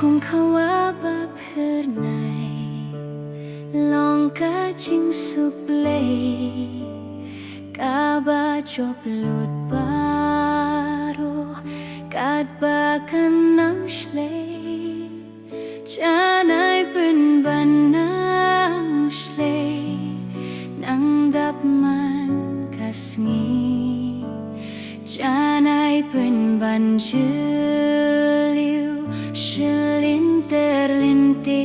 khung khawa ba phir này lòng cả chinh sụp lệ cả ba chop lụt ba ro cát ba khăn nắng sle cha nai bên ban nắng sle nắng đắp man kasngi cha nai bên ban Shilin terlinti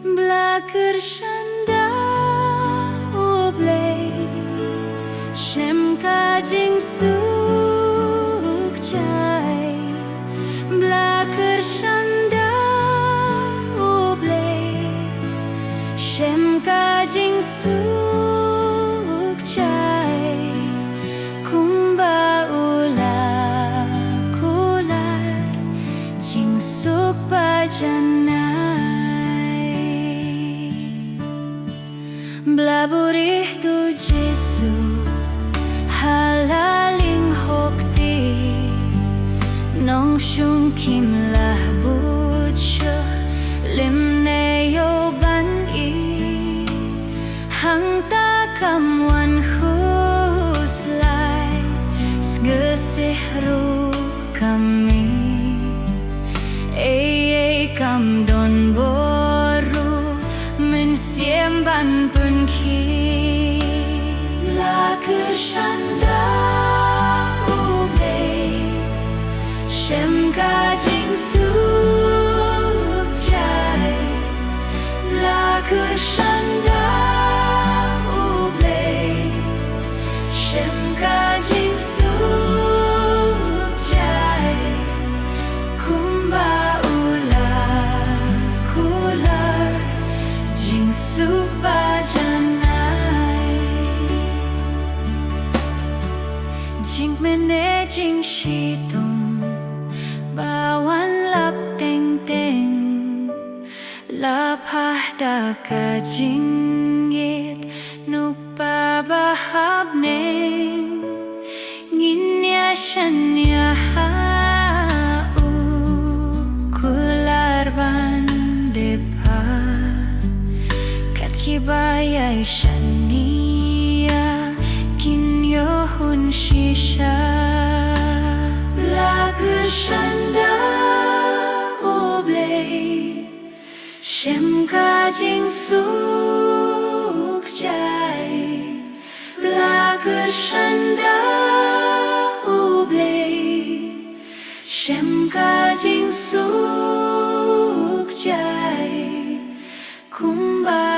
Blakir shanda uble Shem kajing suk chai Blakir shanda uble Shem kajing suk chai Kumba suk ba janai Blaburih tu Jesu halaling hokti Nong shung kim lah bucho lim neyo ban I hang ta kam wan huslai sgesihru kami Kam don boru men siem ban pun ki la shanda ube shem ka jing suk chai la shanda ube shem ka jing suk chai kumba suk ba janai jing mene jing shi tung ba wan lap teng teng la pa da ka jing yet nuk ba ba hab neng ngin ya shan ya ha u kular ban de pa Kibayay shania kinyo hun shisha Blakir shanda uble Shem ka jing suk chai Blakir shanda uble Shem ka jing suk chai Kumba